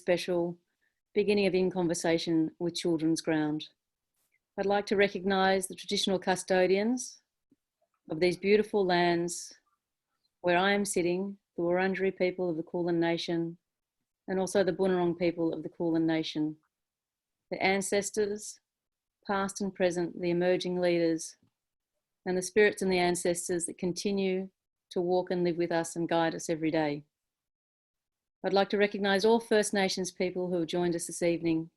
special beginning of In Conversation with Children's Ground. I'd like to recognise the traditional custodians of these beautiful lands where I am sitting, the Wurundjeri people of the Kulin Nation, and also the Bunurong people of the Kulin Nation, the ancestors, past and present, the emerging leaders, and the spirits and the ancestors that continue to walk and live with us and guide us every day. I'd like to recognise all First Nations people who have joined us this evening,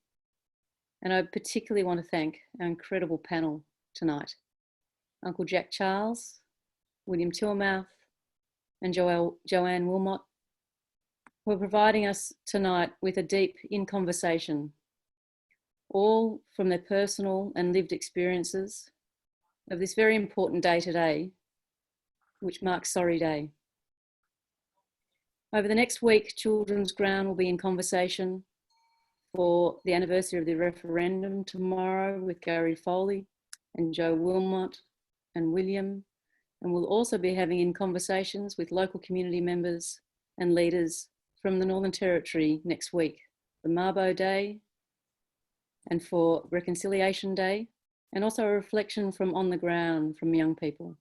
and I particularly want to thank our incredible panel tonight. Uncle Jack Charles, William Tilmouth, and Joanne Willmot, who are providing us tonight with a deep In Conversation, all from their personal and lived experiences of this very important day today, which marks Sorry Day. Over the next week, Children's Ground will be in conversation for the anniversary of the referendum tomorrow with Gary Foley and Joe Wilmot and William, and we'll also be having In Conversations with local community members and leaders from the Northern Territory next week, for Mabo Day and for Reconciliation Day, and also a reflection from on the ground from young people.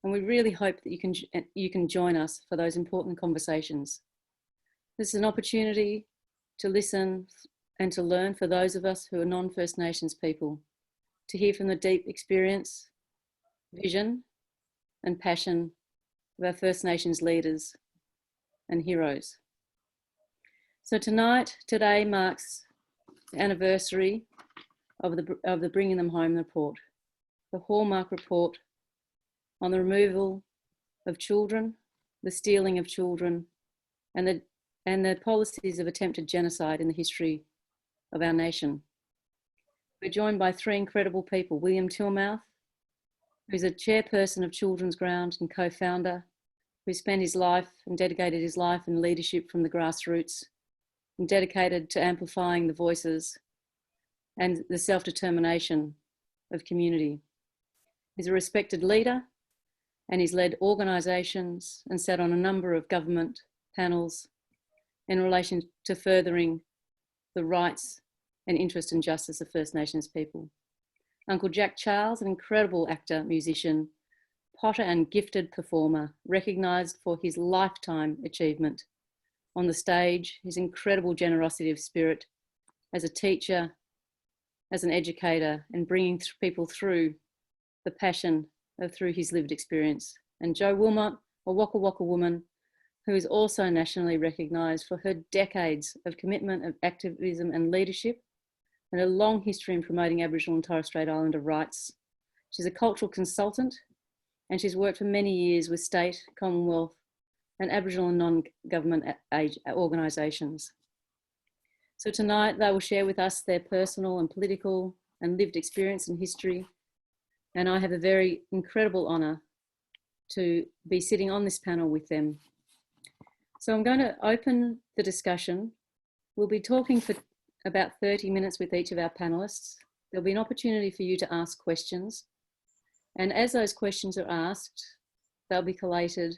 And we really hope that you can join us for those important conversations. This is an opportunity to listen and to learn for those of us who are non-First Nations people, to hear from the deep experience, vision, and passion of our First Nations leaders and heroes. So today marks the anniversary of the Bringing Them Home report, the hallmark report on the removal of children, the stealing of children, and the policies of attempted genocide in the history of our nation. We're joined by three incredible people: William Tilmouth, who's a chairperson of Children's Ground and co-founder, who spent his life and dedicated his life in leadership from the grassroots and dedicated to amplifying the voices and the self-determination of community. He's a respected leader, and he's led organisations and sat on a number of government panels in relation to furthering the rights and interest and justice of First Nations people. Uncle Jack Charles, an incredible actor, musician, potter and gifted performer, recognised for his lifetime achievement on the stage, his incredible generosity of spirit as a teacher, as an educator, and bringing people through the passion through his lived experience. And Jo Willmot, a Wakka Wakka woman who is also nationally recognised for her decades of commitment, of activism and leadership, and a long history in promoting Aboriginal and Torres Strait Islander rights. She's a cultural consultant, and she's worked for many years with state, Commonwealth, and Aboriginal and non-government organisations. So tonight they will share with us their personal and political and lived experience and history. And I have a very incredible honour to be sitting on this panel with them. So I'm going to open the discussion. We'll be talking for about 30 minutes with each of our panellists. There'll be an opportunity for you to ask questions. And as those questions are asked, they'll be collated.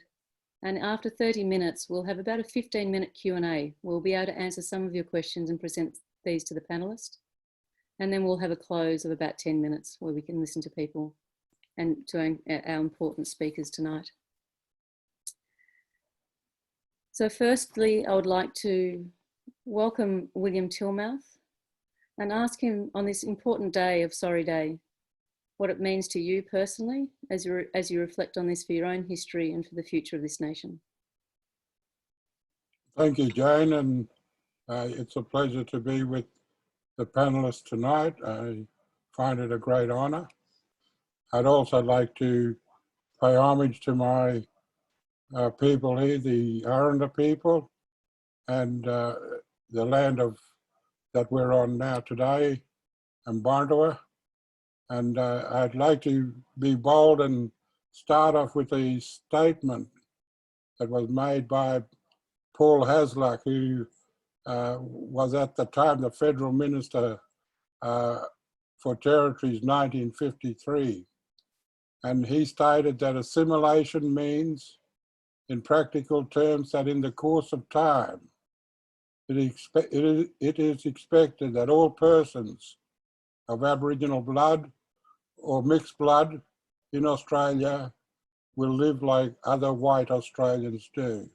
And after 30 minutes, we'll have about a 15-minute Q&A. We'll be able to answer some of your questions and present these to the panellists. And then we'll have a close of about 10 minutes where we can listen to people and to our important speakers tonight. So firstly, I would like to welcome William Tilmouth and ask him on this important day of Sorry Day, what it means to you personally as you reflect on this for your own history and for the future of this nation. Thank you, Jane, and it's a pleasure to be with the panellists tonight. I find it a great honour. I'd also like to pay homage to my people here, the Arrernte people, and the land that we're on now today, and Barndoa. And I'd like to be bold and start off with a statement that was made by Paul Hasluck, who was at the time the Federal Minister for Territories 1953. And he stated that assimilation means, in practical terms, that in the course of time, it is expected that all persons of Aboriginal blood or mixed blood in Australia will live like other white Australians do.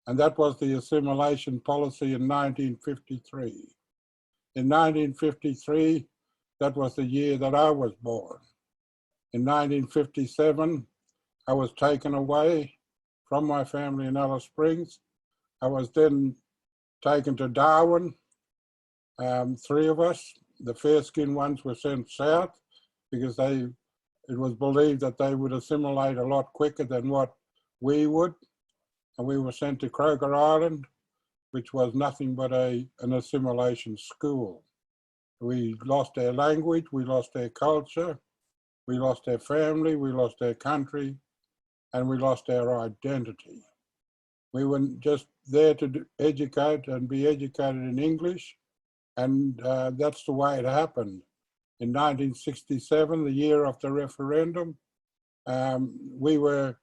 And that was the assimilation policy in 1953. In 1953, that was the year that I was born. In 1957, I was taken away from my family in Alice Springs. I was then taken to Darwin. Three of us, the fair-skinned ones, were sent south because it was believed that they would assimilate a lot quicker than what we would. And we were sent to Croker Island, which was nothing but an assimilation school. We lost our language, we lost our culture, we lost our family, we lost our country, and we lost our identity. We were just there to educate and be educated in English, and that's the way it happened. In 1967, the year of the referendum, we were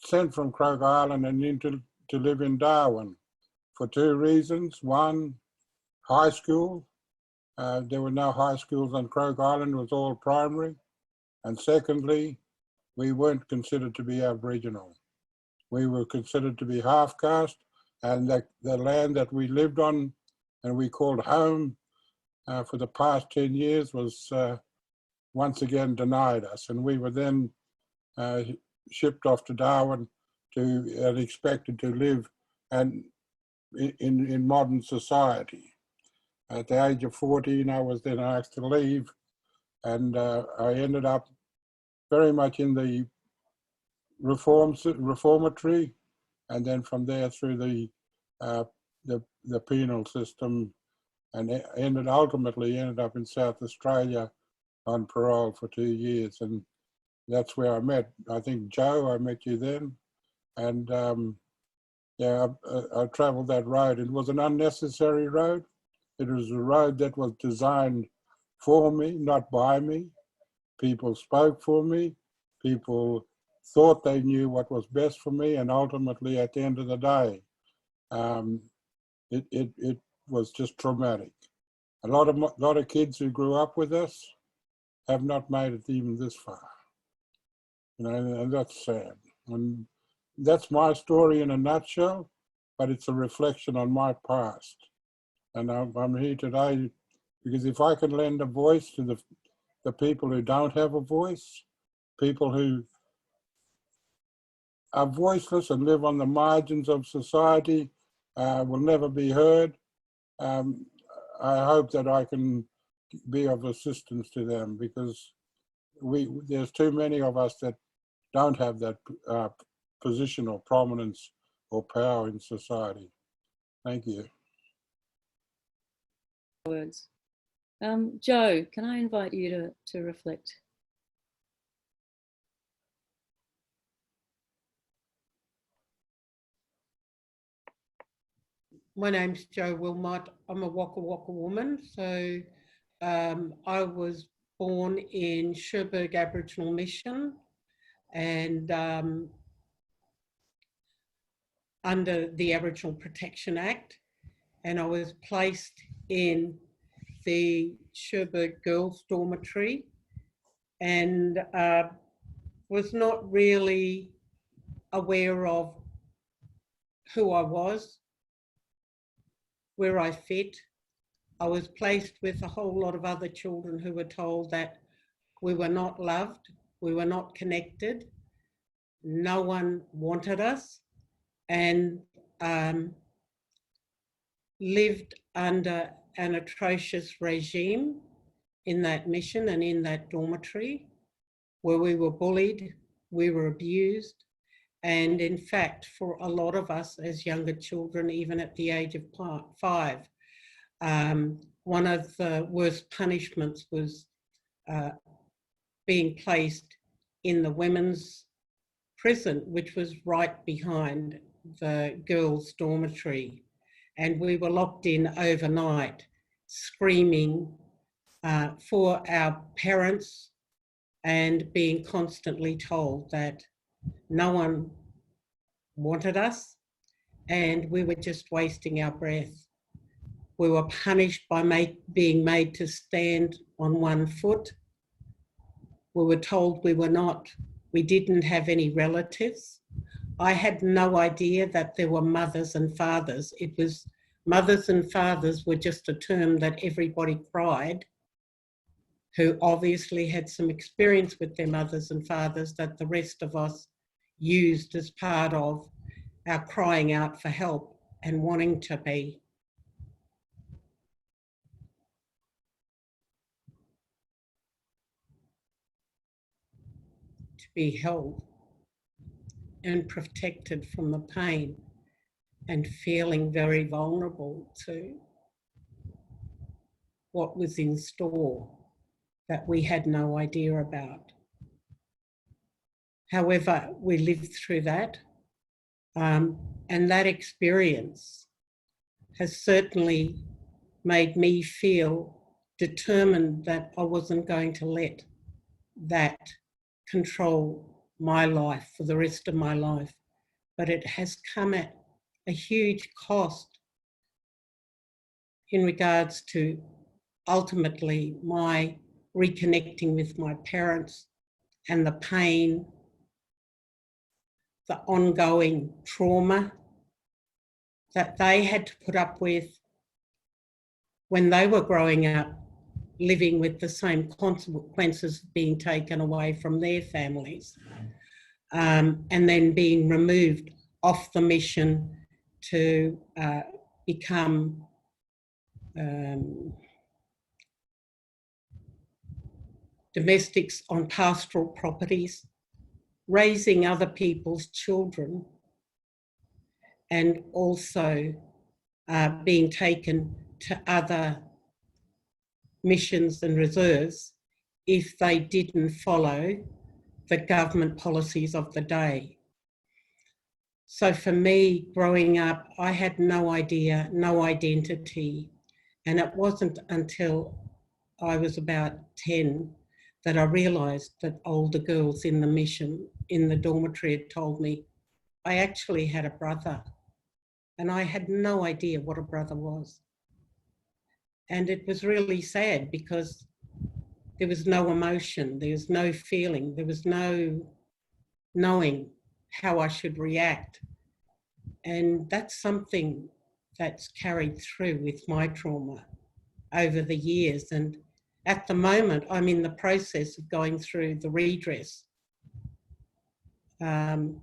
sent from Croker Island and to live in Darwin for two reasons. One, high school. There were no high schools on Croker Island, it was all primary. And secondly, we weren't considered to be Aboriginal. We were considered to be half caste, and the land that we lived on and we called home for the past 10 years was once again denied us. And we were then shipped off to Darwin and expected to live in modern society. At the age of 14, I was then asked to leave, and I ended up very much in the reformatory, and then from there through the penal system, and ultimately ended up in South Australia on parole for 2 years. And that's where I met, I think, Joe. I met you then. And yeah, I travelled that road. It was an unnecessary road. It was a road that was designed for me, not by me. People spoke for me. People thought they knew what was best for me. And ultimately, at the end of the day, it was just traumatic. A lot of kids who grew up with us have not made it even this far. You know, and that's sad. And that's my story in a nutshell, but it's a reflection on my past. And I'm here today because if I can lend a voice to the people who don't have a voice, people who are voiceless and live on the margins of society, will never be heard. I hope that I can be of assistance to them, because there's too many of us that don't have that position or prominence or power in society. Thank you. Words. Joe, can I invite you to reflect? My name's Jo Willmot. I'm a Wakka Wakka woman. So I was born in Cherbourg Aboriginal Mission, and under the Aboriginal Protection Act, and I was placed in the Cherbourg Girls' Dormitory, and was not really aware of who I was, where I fit. I was placed with a whole lot of other children who were told that we were not loved, we were not connected, no one wanted us, and lived under an atrocious regime in that mission and in that dormitory, where we were bullied, we were abused. And in fact, for a lot of us as younger children, even at the age of 5, one of the worst punishments was being placed in the women's prison, which was right behind the girls' dormitory. And we were locked in overnight, screaming for our parents and being constantly told that no one wanted us and we were just wasting our breath. We were punished by being made to stand on one foot. We were told we didn't have any relatives. I had no idea that there were mothers and fathers. It was mothers and fathers were just a term that everybody cried, who obviously had some experience with their mothers and fathers that the rest of us used as part of our crying out for help and wanting to be held and protected from the pain, and feeling very vulnerable to what was in store that we had no idea about. However, we lived through that, and that experience has certainly made me feel determined that I wasn't going to let that control my life for the rest of my life. But it has come at a huge cost in regards to ultimately my reconnecting with my parents and the pain, the ongoing trauma that they had to put up with when they were growing up, living with the same consequences of being taken away from their families, and then being removed off the mission to become domestics on pastoral properties, raising other people's children, and also being taken to other missions and reserves if they didn't follow the government policies of the day. So for me, growing up, I had no idea, no identity. And it wasn't until I was about 10 that I realised that older girls in the mission, in the dormitory, had told me I actually had a brother. And I had no idea what a brother was. And it was really sad because there was no emotion, there was no feeling, there was no knowing how I should react. And that's something that's carried through with my trauma over the years. And at the moment, I'm in the process of going through the redress. And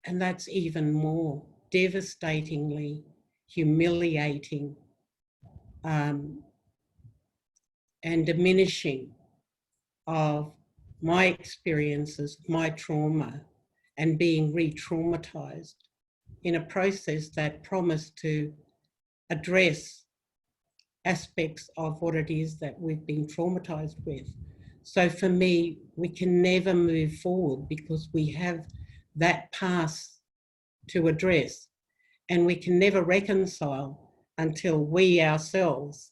that's even more devastatingly humiliating and diminishing of my experiences, my trauma, and being re-traumatized in a process that promised to address aspects of what it is that we've been traumatized with. So for me, we can never move forward because we have that past to address, and we can never reconcile until we ourselves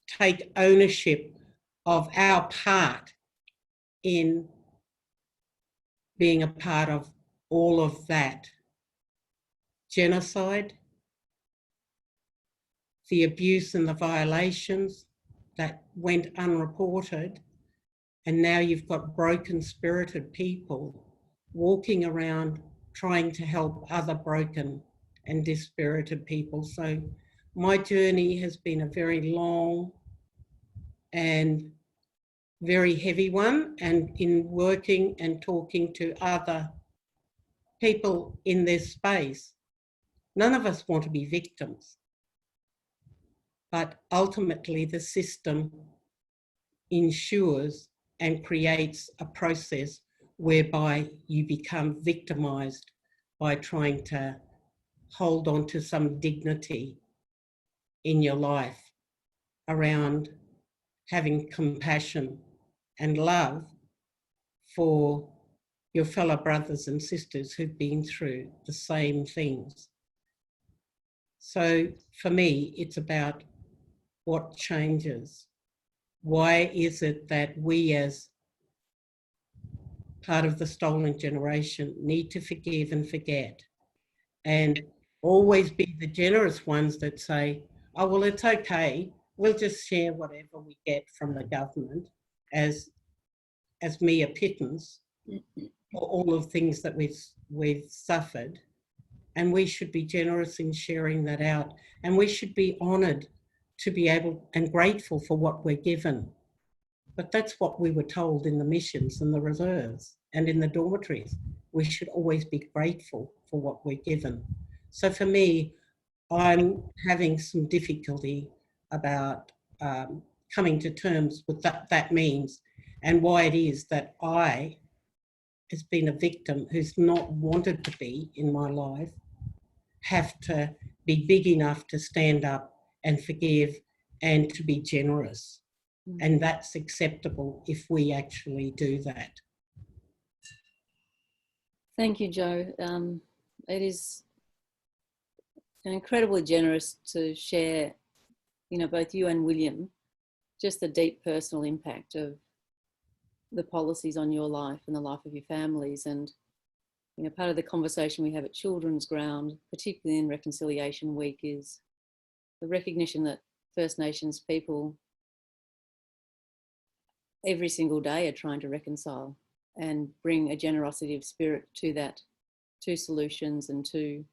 take ownership of our part in being a part of all of that genocide, the abuse and the violations that went unreported, and now you've got broken spirited people walking around trying to help other broken and dispirited people. So my journey has been a very long and very heavy one, and in working and talking to other people in this space, none of us want to be victims. But ultimately the system ensures and creates a process whereby you become victimised by trying to hold on to some dignity in your life around having compassion and love for your fellow brothers and sisters who've been through the same things. So for me, it's about what changes. Why is it that we as part of the stolen generation need to forgive and forget? And always be the generous ones that say, oh, well, it's okay. We'll just share whatever we get from the government as mere pittance for all of things that we've suffered. And we should be generous in sharing that out. And we should be honoured to be able and grateful for what we're given. But that's what we were told in the missions and the reserves and in the dormitories. We should always be grateful for what we're given. So for me, I'm having some difficulty about coming to terms with that means and why it is that I, as been a victim who's not wanted to be in my life, have to be big enough to stand up and forgive and to be generous. And that's acceptable if we actually do that. Thank you, Joe. It is incredibly generous to share, both you and William, just the deep personal impact of the policies on your life and the life of your families. And, part of the conversation we have at Children's Ground, particularly in Reconciliation Week, is the recognition that First Nations people every single day are trying to reconcile and bring a generosity of spirit to that, to solutions and to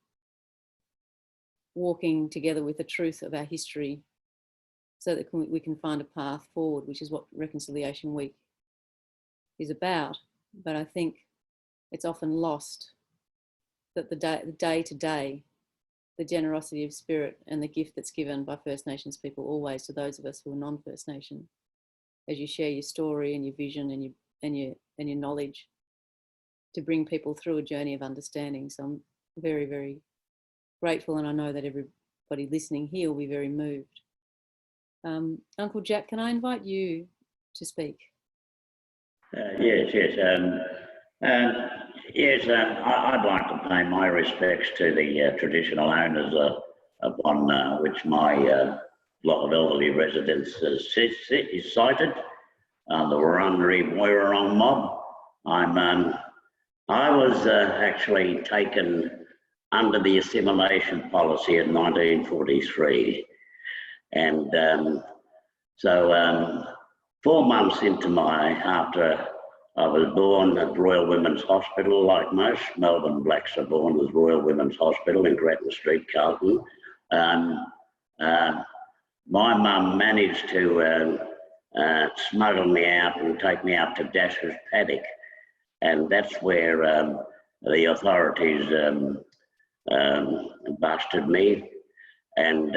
walking together with the truth of our history so that we can find a path forward, which is what Reconciliation Week is about. But I think it's often lost that the day to day, the generosity of spirit and the gift that's given by First Nations people always to those of us who are non-First Nation, as you share your story and your vision and your knowledge to bring people through a journey of understanding. So I'm very, very grateful, and I know that everybody listening here will be very moved. Uncle Jack, can I invite you to speak? Yes. I'd like to pay my respects to the traditional owners upon which my block of elderly residents is sited, the Wurundjeri Woi mob. I was actually taken under the assimilation policy in 1943, and so 4 months after I was born at Royal Women's Hospital, like most Melbourne blacks are born at Royal Women's Hospital in Grattan Street, Carlton. My mum managed to smuggle me out and take me up to Dasher's Paddock, and that's where the authorities busted me, and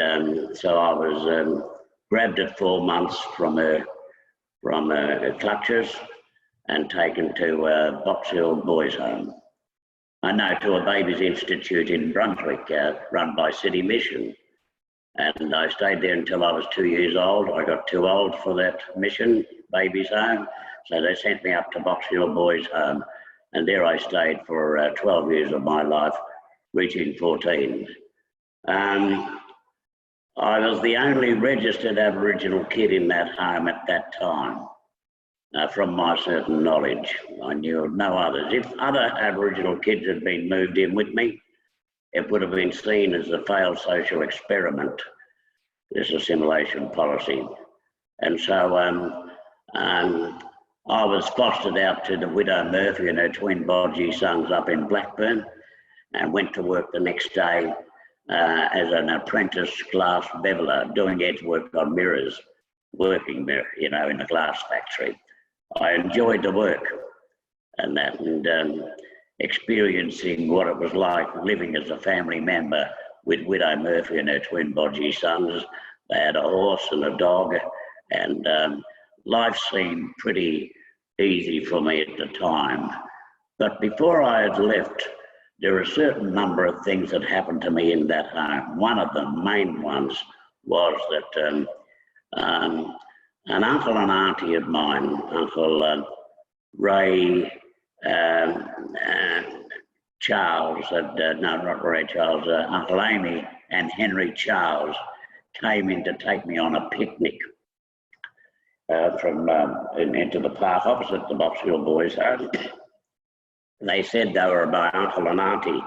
so I was grabbed at 4 months from her clutches and taken to Box Hill Boys Home. To a babies institute in Brunswick, run by City Mission. And I stayed there until I was 2 years old. I got too old for that mission, babies home, so they sent me up to Box Hill Boys Home, and there I stayed for 12 years of my life, reaching 14. I was the only registered Aboriginal kid in that home at that time. From my certain knowledge, I knew of no others. If other Aboriginal kids had been moved in with me, it would have been seen as a failed social experiment, this assimilation policy. And so I was fostered out to the widow Murphy and her twin Bodgie sons up in Blackburn, and went to work the next day as an apprentice glass beveler, doing edge work on mirrors, working there, in a glass factory. I enjoyed the work and that, and experiencing what it was like living as a family member with widow Murphy and her twin Bodgie sons. They had a horse and a dog, and life seemed pretty easy for me at the time. But before I had left, there were a certain number of things that happened to me in that home. One of the main ones was that an uncle and auntie of mine, Uncle Ray Charles, no, not Ray Charles, Uncle Amy and Henry Charles came in to take me on a picnic into the park opposite the Box Hill Boys Home. They said they were my uncle and auntie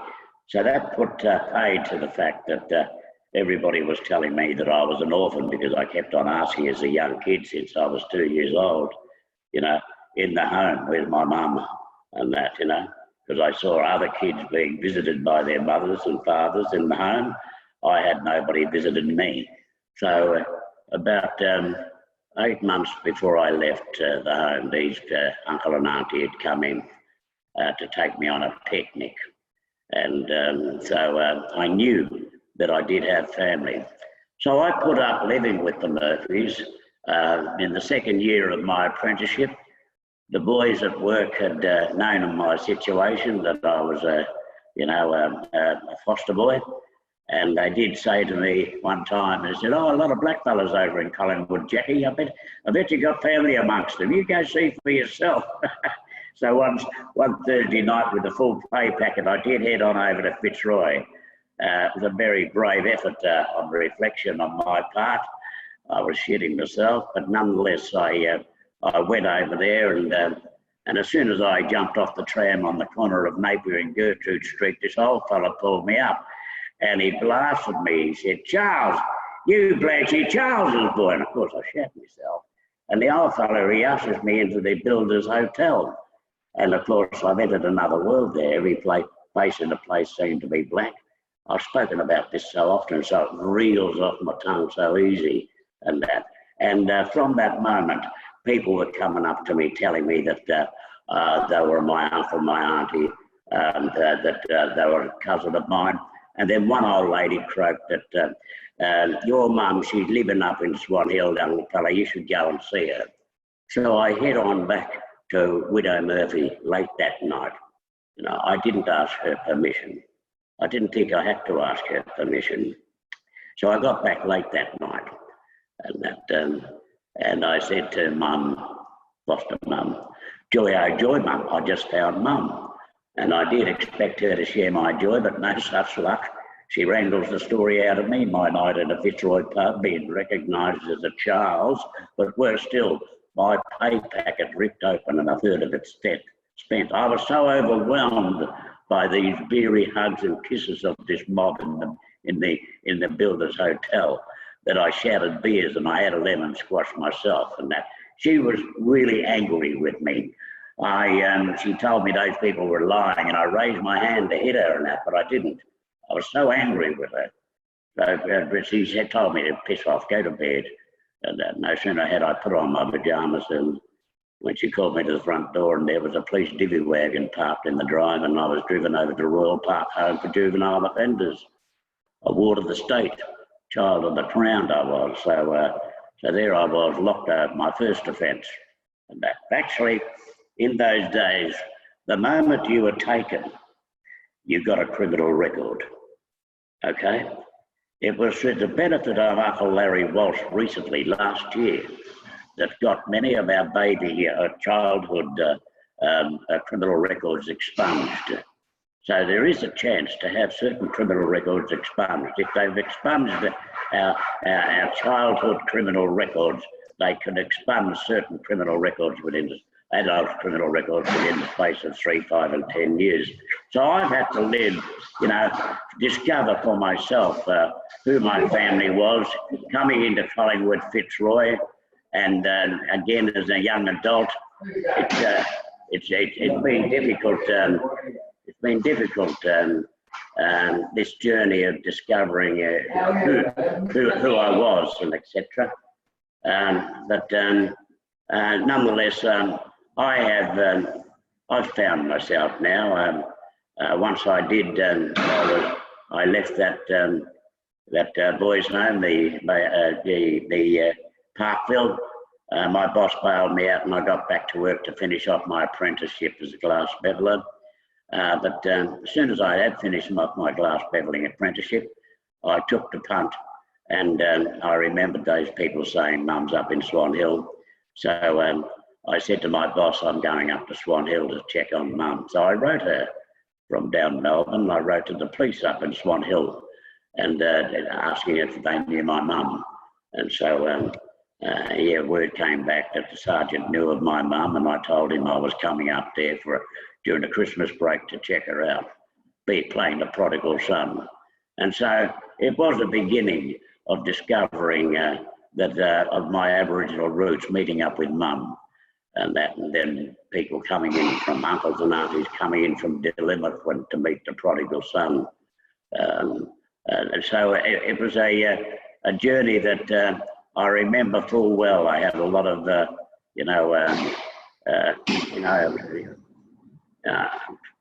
So that put paid to the fact that everybody was telling me that I was an orphan because I kept on asking as a young kid since I was 2 years old, you know, in the home with my mum and that, you know, because I saw other kids being visited by their mothers and fathers in the home. I had nobody visited me. So about 8 months before I left the home, these uncle and auntie had come in to take me on a picnic. And so I knew that I did have family. So I put up living with the Murphys. In the second year of my apprenticeship, the boys at work had known of my situation, that I was a foster boy. And they did say to me one time, they said, "Oh, a lot of black fellas over in Collingwood, Jackie. I bet you got family amongst them. You go see for yourself." So one Thursday night with a full pay packet, I did head on over to Fitzroy. It was a very brave effort on reflection on my part. I was shitting myself, but nonetheless, I went over there, and as soon as I jumped off the tram on the corner of Napier and Gertrude Street, this old fella pulled me up, and he blasted me. He said, "Charles, you Blanchie, Charles's boy." And of course, I shat myself. And the old fella, he ushers me into the Builders Hotel. And of course, I've entered another world there. Every place in the place seemed to be black. I've spoken about this so often, so it reels off my tongue so easy and that. And from that moment, people were coming up to me telling me that they were my uncle, my auntie, that they were a cousin of mine. And then one old lady croaked that your mum, she's living up in Swan Hill, young fella, you should go and see her. So I head on back to Widow Murphy late that night. You know, I didn't ask her permission. I didn't think I had to ask her permission. So I got back late that night, and I said to Mum, foster mum, "Joy, oh joy, Mum, I just found Mum." And I did expect her to share my joy, but no such luck. She wrangles the story out of me my night at a Fitzroy pub, being recognised as a Charles, but worse still, my pay packet ripped open and a third of it spent. I was so overwhelmed by these beery hugs and kisses of this mob in the Builders Hotel that I shouted beers, and I had a lemon squash myself, and that. She was really angry with me. She told me those people were lying, and I raised my hand to hit her and that, but I didn't. I was so angry with her. So she told me to piss off, go to bed. And no sooner had I put on my pyjamas than when she called me to the front door, and there was a police divvy wagon parked in the drive, and I was driven over to Royal Park Home for Juvenile Offenders. A ward of the state, child of the crown I was. So there I was, locked up, my first offence. And that. Actually, in those days, the moment you were taken, you got a criminal record, okay? It was to the benefit of Uncle Larry Walsh recently, last year, that got many of our baby childhood criminal records expunged. So there is a chance to have certain criminal records expunged. If they've expunged our childhood criminal records, they can expunge certain criminal records within the adult criminal records within the space of 3, 5 and 10 years. So I've had to live, you know, discover for myself who my family was, coming into Collingwood, Fitzroy, and again as a young adult, it's been difficult. It's been difficult, this journey of discovering who I was and etc. But nonetheless, I've found myself now. Once I did, I left that boys' home, the Parkville. My boss bailed me out, and I got back to work to finish off my apprenticeship as a glass beveller. But as soon as I had finished off my glass bevelling apprenticeship, I took the punt, and I remembered those people saying Mum's up in Swan Hill. So I said to my boss, I'm going up to Swan Hill to check on Mum. So I wrote her from down Melbourne. I wrote to the police up in Swan Hill and asking if they knew my mum. And so word came back that the sergeant knew of my mum, and I told him I was coming up there during the Christmas break to check her out. be playing the prodigal son. And so it was the beginning of discovering of my Aboriginal roots, meeting up with Mum, and then people coming in from uncles and aunties coming in from Willmot to meet the prodigal son. And so it was a journey that I remember full well. I had a lot of,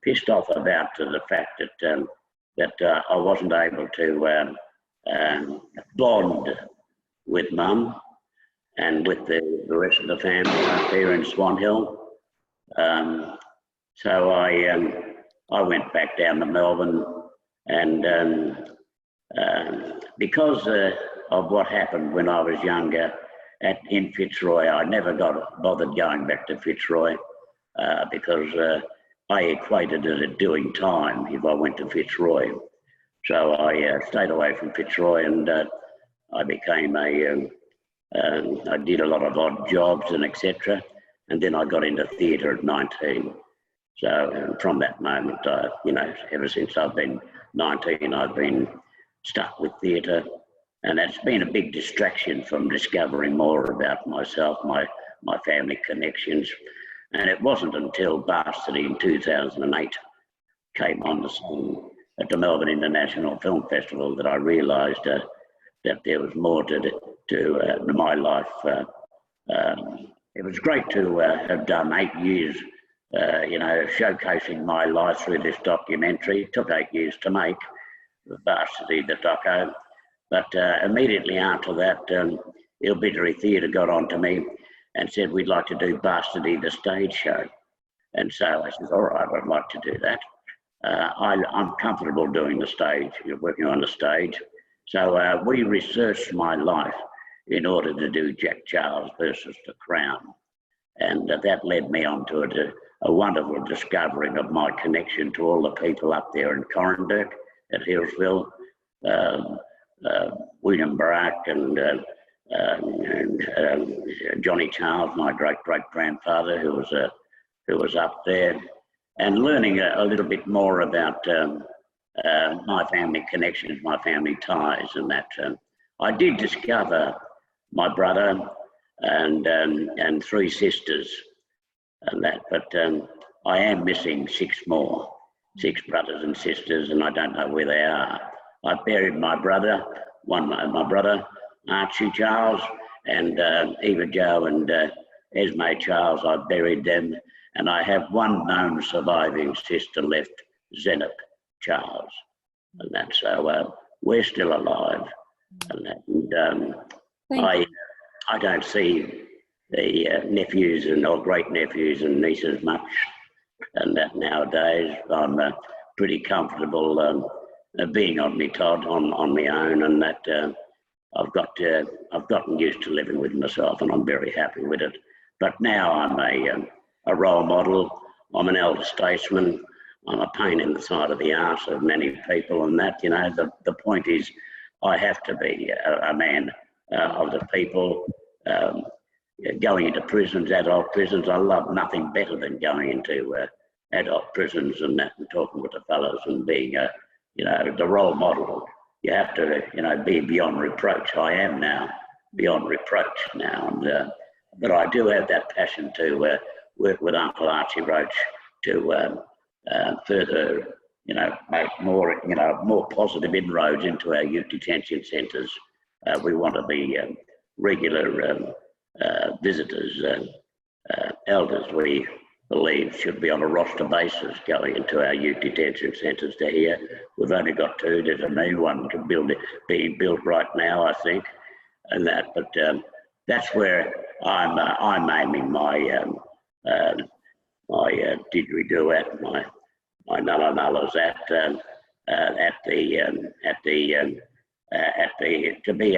pissed off about the fact that I wasn't able to bond with Mum and with the rest of the family up there in Swan Hill. So I went back down to Melbourne, and because of what happened when I was younger in Fitzroy, I never got bothered going back to Fitzroy because I equated it as doing time if I went to Fitzroy. So I stayed away from Fitzroy, and I became I did a lot of odd jobs and etc. And then I got into theatre at 19. So from that moment, ever since I've been 19, I've been stuck with theatre, and that's been a big distraction from discovering more about myself, my family connections. And it wasn't until Bastardy in 2008 came on the scene at the Melbourne International Film Festival that I realised that there was more to my life. It was great to have done 8 years, showcasing my life through this documentary. It took 8 years to make, Bastardy, the doco. But immediately after that, Ilbittery Theatre got on to me and said, we'd like to do Bastardy, the stage show. And so I said, all right, I'd like to do that. I'm comfortable doing the stage, working on the stage. So we researched my life in order to do Jack Charles versus the Crown. And that led me on to a wonderful discovering of my connection to all the people up there in Corranderk at Hillsville, William Barak and Johnny Charles, my great-great-grandfather, who was up there, and learning a little bit more about my family connections, my family ties, and that. I did discover my brother and 3 sisters, and that, but I am missing 6 more, 6 brothers and sisters, and I don't know where they are. I buried my brother, my brother, Archie Charles, and Eva Jo and Esme Charles. I buried them, and I have one known surviving sister left, Zenith Charles, and that's so we're still alive. And I don't see the nephews or great nephews and nieces much, and that nowadays I'm pretty comfortable being on me Todd on my own, and that I've gotten used to living with myself, and I'm very happy with it. But now I'm a role model. I'm an elder statesman. I'm a pain in the side of the arse of many people, and that, the point is I have to be a man of the people. Going into prisons, adult prisons, I love nothing better than going into adult prisons and that, and talking with the fellows and being the role model. You have to be beyond reproach. I am now beyond reproach now, and but I do have that passion to work with Uncle Archie Roach to further make more positive inroads into our youth detention centres. We want to be regular visitors, elders. We believe should be on a roster basis going into our youth detention centres to here. We've only got 2. There's a new one being built right now, I think, and that. But that's where I'm aiming my didgeridoo at, my nulla nullas to be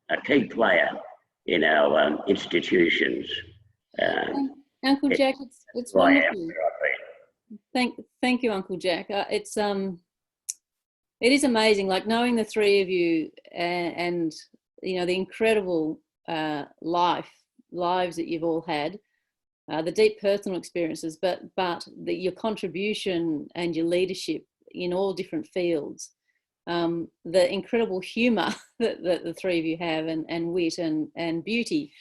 a key player in our institutions. Uncle Jack, it's wonderful. Thank you, Uncle Jack. It is amazing, like knowing the 3 of you and the incredible lives that you've all had. the deep personal experiences, but your contribution and your leadership in all different fields, the incredible humour that the three of you have, and wit and beauty.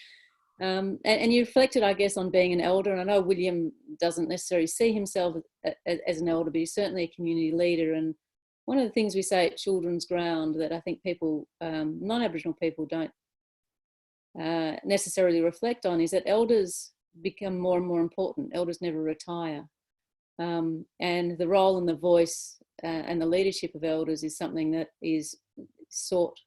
And you reflected, I guess, on being an elder. And I know William doesn't necessarily see himself as an elder, but he's certainly a community leader. And one of the things we say at Children's Ground that I think people, non-Aboriginal people, don't necessarily reflect on is that elders become more and more important. Elders never retire. And the role and the voice and the leadership of elders is something that is sought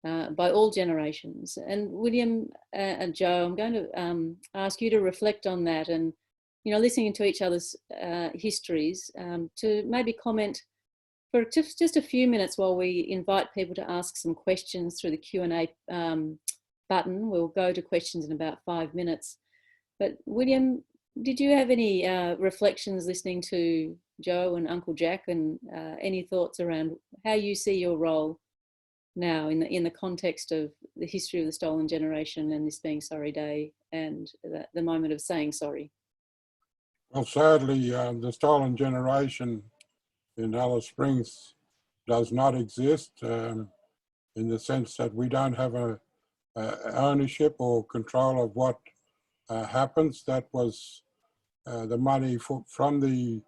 by all generations. And William and Joe, I'm going to ask you to reflect on that, and, you know, listening to each other's histories, to maybe comment for just a few minutes while we invite people to ask some questions through the Q&A button. We'll go to questions in about 5 minutes. But William, did you have any reflections listening to Joe and Uncle Jack, and any thoughts around how you see your role now in the context of the history of the stolen generation and this being Sorry Day and the moment of saying sorry? Well, sadly, the stolen generation in Alice Springs does not exist, in the sense that we don't have a ownership or control of what happens. That was the money from the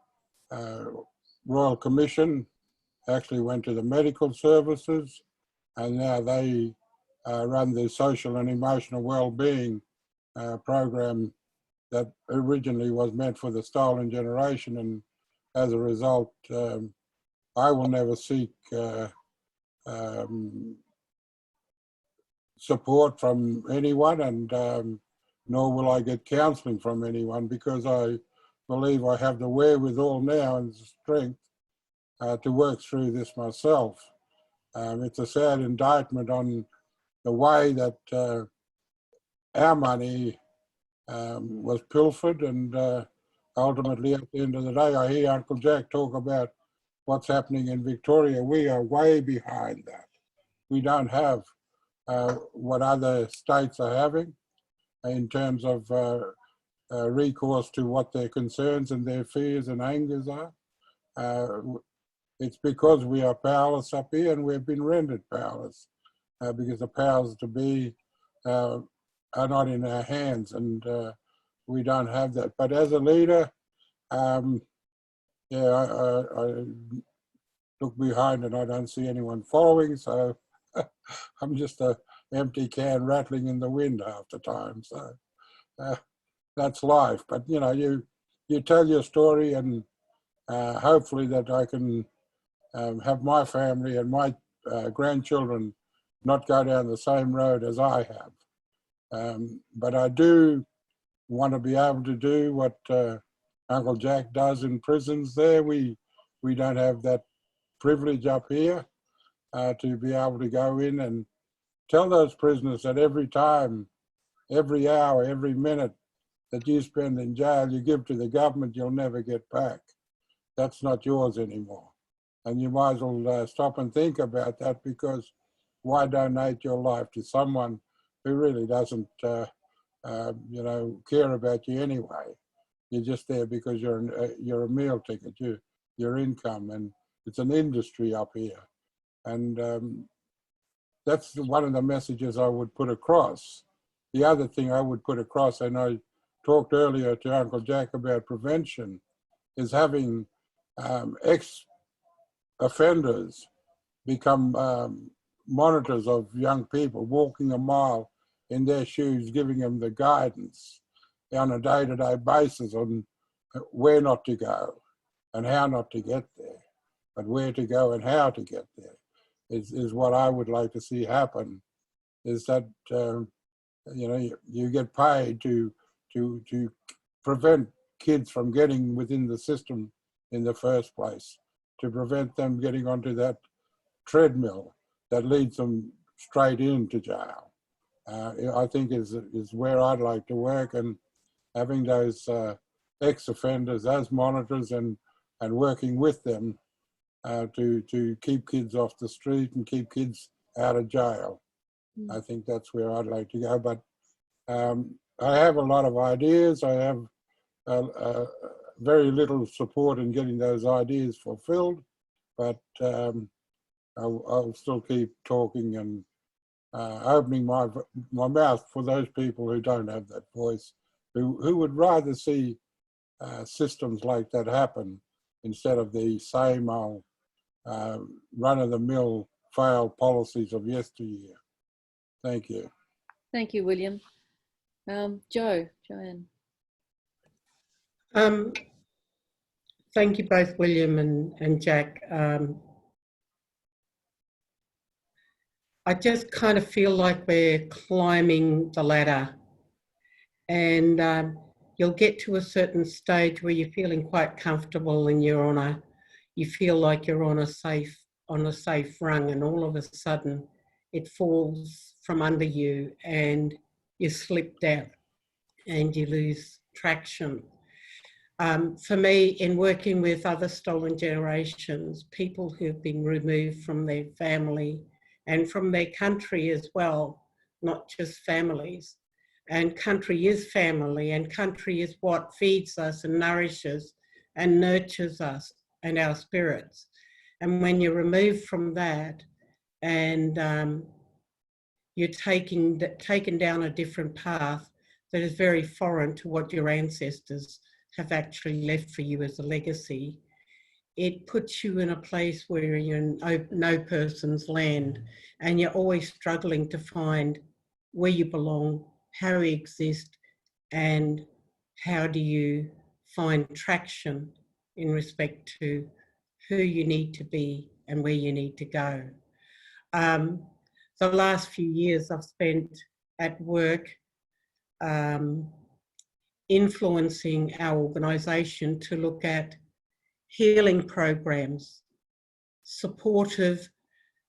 Royal Commission actually went to the medical services, and now they run the social and emotional well-being program that originally was meant for the stolen generation. And as a result, I will never seek support from anyone, and nor will I get counselling from anyone, because I believe I have the wherewithal now and the strength to work through this myself. It's a sad indictment on the way that our money was pilfered, and ultimately at the end of the day, I hear Uncle Jack talk about what's happening in Victoria. We are way behind that. We don't have what other states are having in terms of recourse to what their concerns and their fears and angers are. It's because we are powerless up here, and we've been rendered powerless because the powers to be are not in our hands, and we don't have that. But as a leader, yeah, I look behind and I don't see anyone following, so I'm just an empty can rattling in the wind half the time. So that's life. But you know, you tell your story, and hopefully that I can have my family and my grandchildren not go down the same road as I have. But I do want to be able to do what Uncle Jack does in prisons there. We don't have that privilege up here to be able to go in and tell those prisoners that every time, every hour, every minute that you spend in jail, you give to the government, you'll never get back. That's not yours anymore. And you might as well stop and think about that, because why donate your life to someone who really doesn't, you know, care about you anyway? You're just there because you're a meal ticket, your income, and it's an industry up here. And that's one of the messages I would put across. The other thing I would put across, and I talked earlier to Uncle Jack about prevention, is having ex-offenders become monitors of young people, walking a mile in their shoes, giving them the guidance on a day-to-day basis on where not to go and how not to get there, but where to go and how to get there is what I would like to see happen. Is that you know, you get paid to prevent kids from getting within the system in the first place, to prevent them getting onto that treadmill that leads them straight into jail. I think is where I'd like to work, and having those ex-offenders as monitors and working with them to keep kids off the street and keep kids out of jail. I think that's where I'd like to go. But I have a lot of ideas. I have very little support in getting those ideas fulfilled, but I'll still keep talking and opening my mouth for those people who don't have that voice, who would rather see systems like that happen instead of the same old run-of-the-mill failed policies of yesteryear. Thank you. Thank you, William. Joanne. Thank you both, William and Jack. I just kind of feel like we're climbing the ladder, and you'll get to a certain stage where you're feeling quite comfortable and you feel like you're on a safe rung, and all of a sudden it falls from under you and you slip down and you lose traction. For me, in working with other stolen generations, people who've been removed from their family and from their country as well, not just families. And country is family, and country is what feeds us and nourishes and nurtures us and our spirits. And when you're removed from that and you're taken down a different path that is very foreign to what your ancestors have actually left for you as a legacy, it puts you in a place where you're in no person's land, and you're always struggling to find where you belong, how you exist, and how do you find traction in respect to who you need to be and where you need to go. The last few years I've spent at work influencing our organisation to look at healing programs, supportive,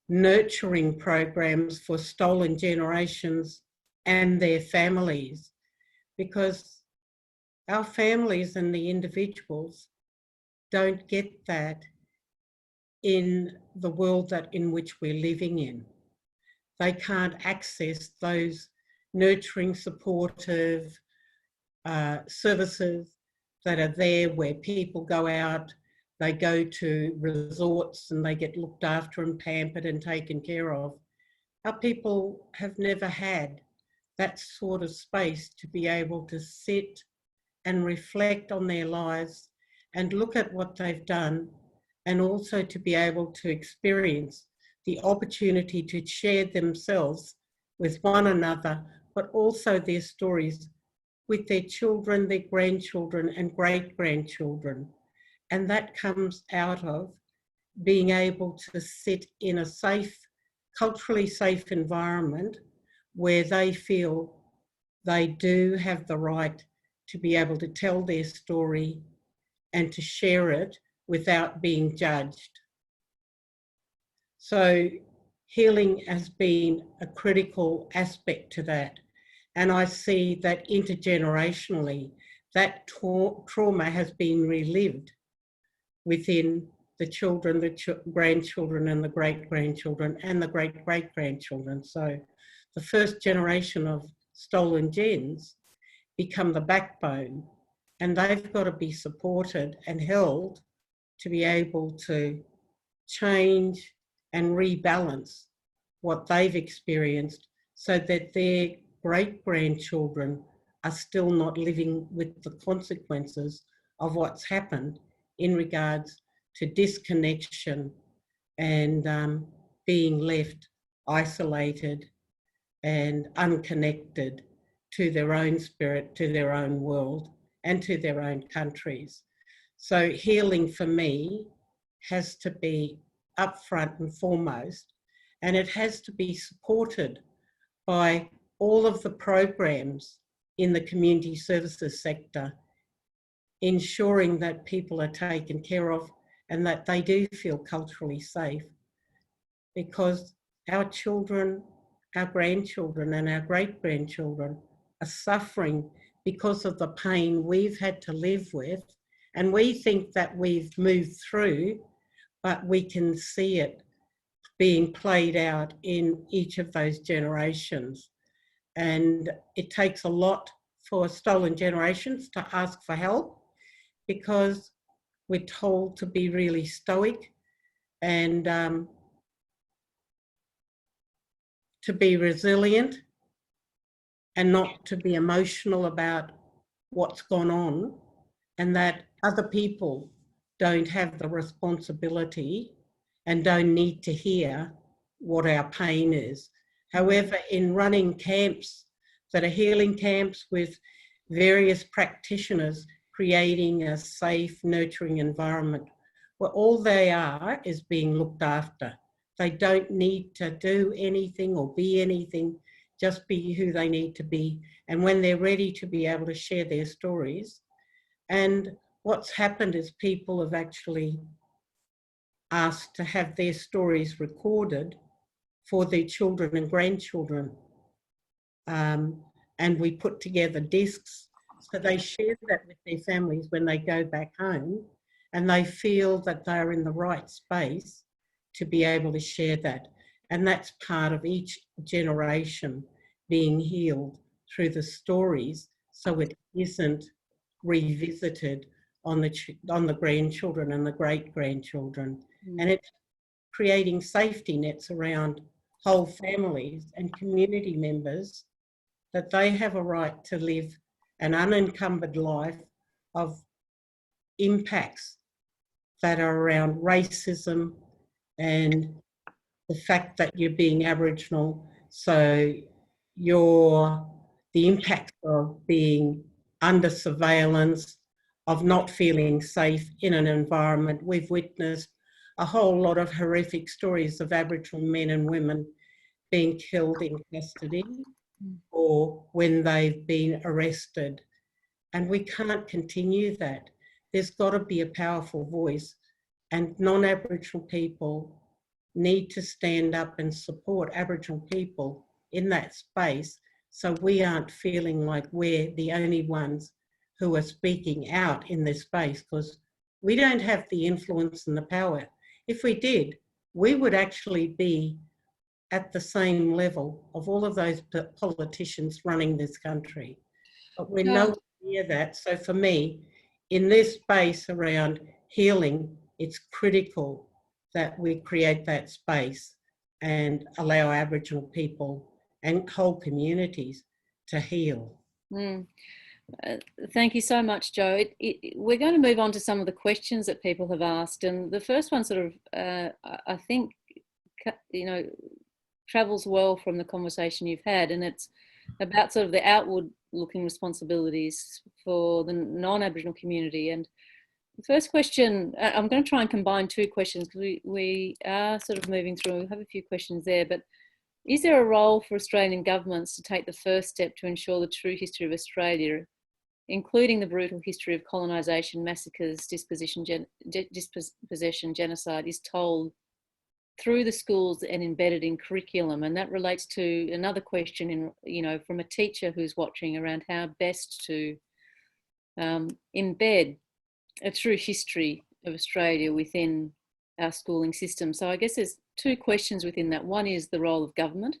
nurturing programs for stolen generations and their families, because our families and the individuals don't get that in the world in which we're living in. They can't access those nurturing, supportive services that are there, where people go out, they go to resorts and they get looked after and pampered and taken care of. Our people have never had that sort of space to be able to sit and reflect on their lives and look at what they've done, and also to be able to experience the opportunity to share themselves with one another, but also their stories with their children, their grandchildren and great-grandchildren. And that comes out of being able to sit in a safe, culturally safe environment where they feel they do have the right to be able to tell their story and to share it without being judged. So healing has been a critical aspect to that. And I see that intergenerationally, that trauma has been relived within the children, the grandchildren and the great-grandchildren and the great-great-grandchildren. So the first generation of stolen gens become the backbone, and they've got to be supported and held to be able to change and rebalance what they've experienced, so that their great-grandchildren are still not living with the consequences of what's happened in regards to disconnection and being left isolated and unconnected to their own spirit, to their own world and to their own countries. So healing for me has to be upfront and foremost, and it has to be supported by all of the programs in the community services sector, ensuring that people are taken care of and that they do feel culturally safe, because our children, our grandchildren and our great-grandchildren are suffering because of the pain we've had to live with, and we think that we've moved through, but we can see it being played out in each of those generations. And it takes a lot for stolen generations to ask for help, because we're told to be really stoic and to be resilient and not to be emotional about what's gone on, and that other people don't have the responsibility and don't need to hear what our pain is. However, in running camps that are healing camps with various practitioners creating a safe, nurturing environment where all they are is being looked after. They don't need to do anything or be anything, just be who they need to be. And when they're ready to be able to share their stories. And what's happened is people have actually asked to have their stories recorded for their children and grandchildren. And we put together discs so they share that with their families when they go back home, and they feel that they're in the right space to be able to share that. And that's part of each generation being healed through the stories, so it isn't revisited on the grandchildren and the great-grandchildren. And it's creating safety nets around whole families and community members, that they have a right to live an unencumbered life of impacts that are around racism and the fact that you're being Aboriginal. So the impacts of being under surveillance, of not feeling safe in an environment. We've witnessed a whole lot of horrific stories of Aboriginal men and women being killed in custody or when they've been arrested. And we can't continue that. There's got to be a powerful voice, and non-Aboriginal people need to stand up and support Aboriginal people in that space, so we aren't feeling like we're the only ones who are speaking out in this space, because we don't have the influence and the power. If we did, we would actually be at the same level of all of those politicians running this country. But we're nowhere near that. So for me, in this space around healing, it's critical that we create that space and allow Aboriginal people and whole communities to heal. Thank you so much, Jo. We're going to move on to some of the questions that people have asked, and the first one sort of, I think, travels well from the conversation you've had, and it's about sort of the outward-looking responsibilities for the non-Aboriginal community. And the first question, I'm going to try and combine two questions because we are sort of moving through. We have a few questions there, but is there a role for Australian governments to take the first step to ensure the true history of Australia, including the brutal history of colonisation, massacres, dispossession, genocide, is told through the schools and embedded in curriculum? And that relates to another question, from a teacher who's watching, around how best to embed a true history of Australia within our schooling system. So I guess there's two questions within that. One is the role of government,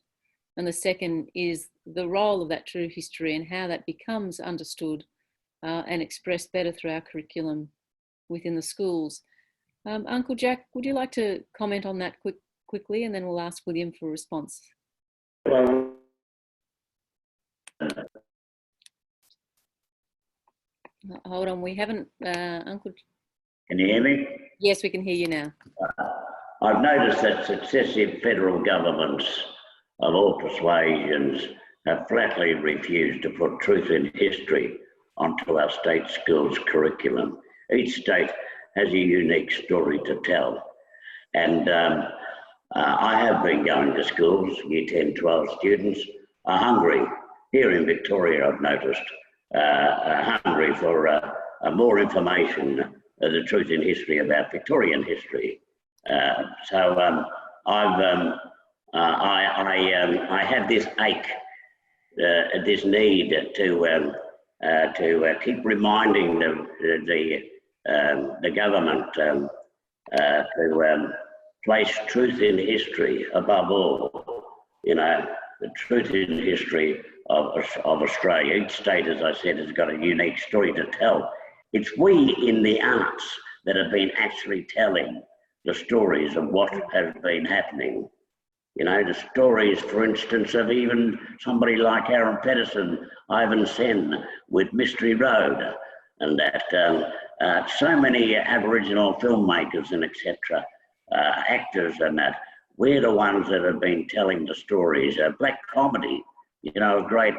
and the second is the role of that true history and how that becomes understood and expressed better through our curriculum within the schools. Uncle Jack, would you like to comment on that quickly, and then we'll ask William for a response? Well, hold on, we haven't, Uncle. can you hear me? Yes, we can hear you now. I've noticed that successive federal governments of all persuasions have flatly refused to put truth in history onto our state schools curriculum. Each state has a unique story to tell. And I have been going to schools. Year 10, 12 students are hungry. Here in Victoria, I've noticed, hungry for more information, the truth in history about Victorian history. I have this ache, this need to keep reminding the government to place truth in history above all. the truth in history of Australia. Each state, as I said, has got a unique story to tell. It's we in the arts that have been actually telling the stories of what has been happening. You know, the stories, for instance, of even somebody like Arrernte, Ivan Sen with Mystery Road, and that so many Aboriginal filmmakers and etc., actors and that, we're the ones that have been telling the stories. Black comedy, you know, a great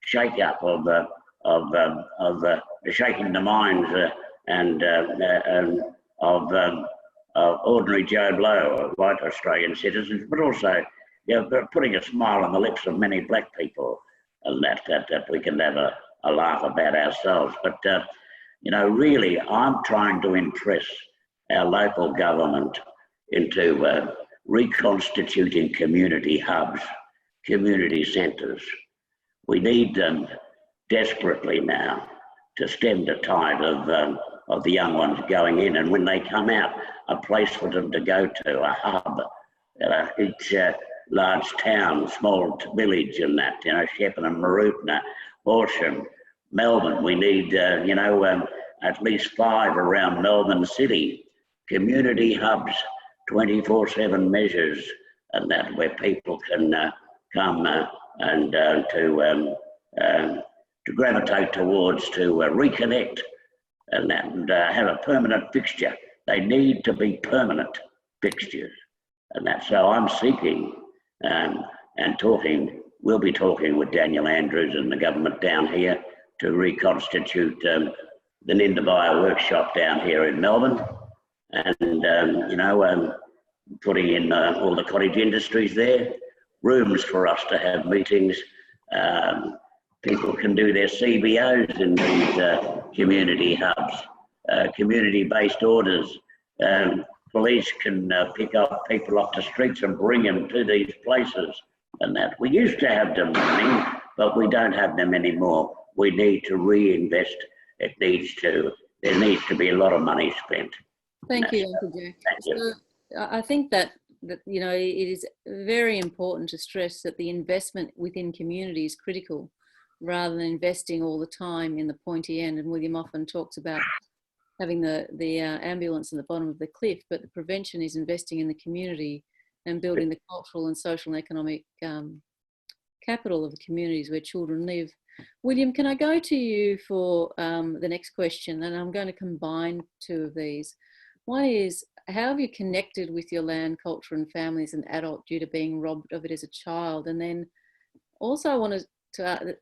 shake-up of shaking the minds and of ordinary Joe Blow, white Australian citizens, but also, you know, putting a smile on the lips of many black people, and that we can have a laugh about ourselves. But you know, really, I'm trying to impress our local government into reconstituting community hubs, community centres. We need them desperately now to stem the tide of the young ones going in, and when they come out, a place for them to go to, a hub. Each large town, small village and that, you know, Shepparton, Mooroopna, Horsham, Melbourne. We need, you know, at least 5 around Melbourne City. Community hubs, 24/7 measures, and that where people can come and to gravitate towards, to reconnect, and that, and have a permanent fixture. They need to be permanent fixtures, and that's how I'm seeking and talking. We'll be talking with Daniel Andrews and the government down here to reconstitute the Ninderbuyer workshop down here in Melbourne, and you know, putting in all the cottage industries there, rooms for us to have meetings. People can do their CBOs in these community hubs, community-based orders. Police can pick up people off the streets and bring them to these places, and that. We used to have them running, but we don't have them anymore. We need to reinvest. There needs to be a lot of money spent. Thank you, Uncle Joe. Thank you. So I think that you know, it is very important to stress that the investment within community is critical, rather than investing all the time in the pointy end. And William often talks about having the ambulance at the bottom of the cliff, but the prevention is investing in the community and building the cultural and social and economic capital of the communities where children live. William, can I go to you for the next question? And I'm going to combine 2 of these. One is, how have you connected with your land, culture and family as an adult due to being robbed of it as a child? And then also I wanted to,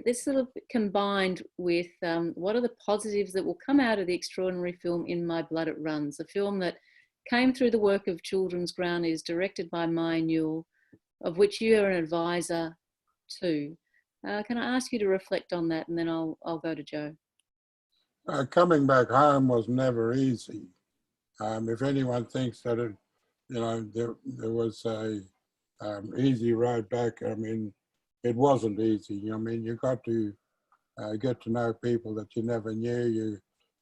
this sort of combined with what are the positives that will come out of the extraordinary film In My Blood It Runs, a film that came through the work of Children's Ground, is directed by Maya Newell, of which you are an advisor to. Can I ask you to reflect on that, and then I'll go to Joe. Coming back home was never easy. If anyone thinks that it, you know, there was a easy road back, I mean, it wasn't easy. I mean, you got to get to know people that you never knew.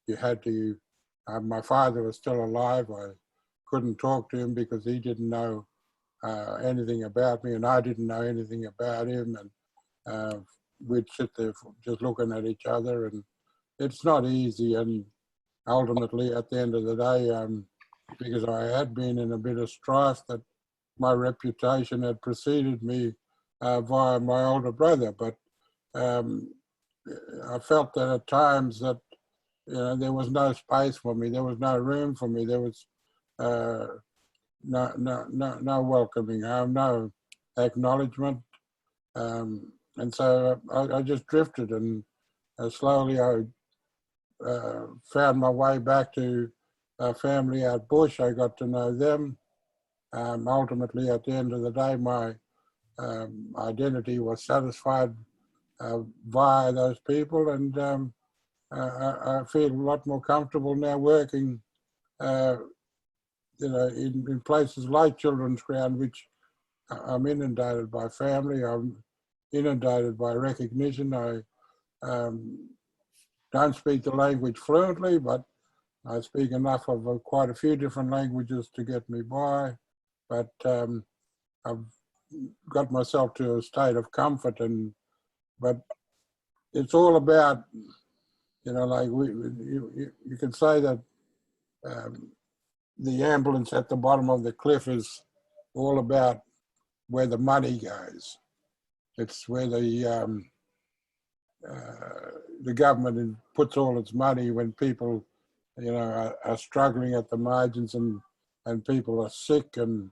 You had to. My father was still alive. I couldn't talk to him because he didn't know anything about me, and I didn't know anything about him. And we'd sit there just looking at each other, and it's not easy. And ultimately, at the end of the day, because I had been in a bit of strife, that my reputation had preceded me via my older brother. But I felt that at times that, you know, there was no space for me. There was no room for me. There was no welcoming home, no acknowledgement. And so I just drifted, and slowly I found my way back to a family out bush. I got to know them. Ultimately, at the end of the day, my identity was satisfied via those people, and I feel a lot more comfortable now working, you know, in places like Children's Ground, which I'm inundated by family. I'm inundated by recognition. I don't speak the language fluently, but I speak enough of quite a few different languages to get me by. But I've got myself to a state of comfort, but it's all about, you know, like you can say that the ambulance at the bottom of the cliff is all about where the money goes. It's where the government puts all its money when people, you know, are struggling at the margins and people are sick and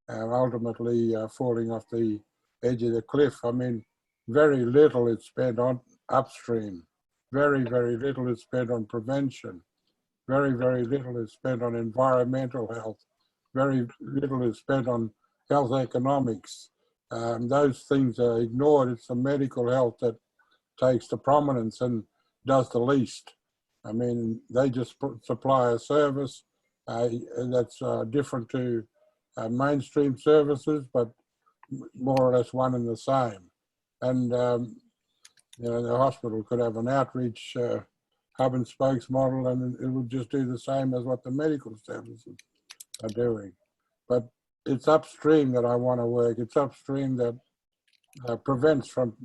ultimately falling off the edge of the cliff. I mean, very little is spent on upstream. Very, very little is spent on prevention. Very, very little is spent on environmental health. Very little is spent on health economics. Those things are ignored. It's the medical health that takes the prominence and does the least. I mean, they just supply a service that's different to mainstream services, but more or less one and the same. And, you know, the hospital could have an outreach hub and spokes model, and it would just do the same as what the medical services are doing. But it's upstream that I want to work. It's upstream that prevents from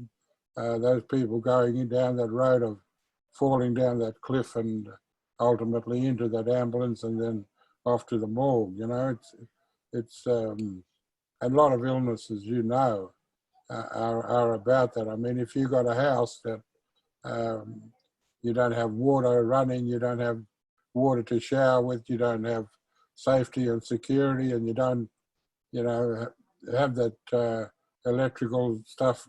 those people going down that road of falling down that cliff and ultimately into that ambulance and then off to the morgue. You know, it's a lot of illnesses, you know, are about that. I mean, if you got a house that you don't have water running, you don't have water to shower with, you don't have safety and security, and you don't, you know, have that electrical stuff,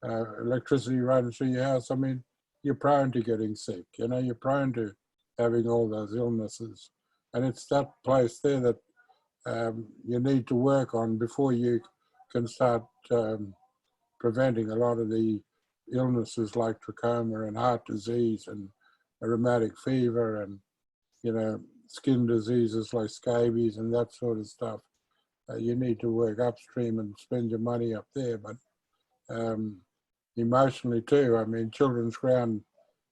electricity running through your house, I mean, you're prone to getting sick, you know, you're prone to having all those illnesses. And it's that place there that you need to work on before you can start preventing a lot of the illnesses like trachoma and heart disease and rheumatic fever and, you know, skin diseases like scabies and that sort of stuff. You need to work upstream and spend your money up there, but emotionally too. I mean, Children's Ground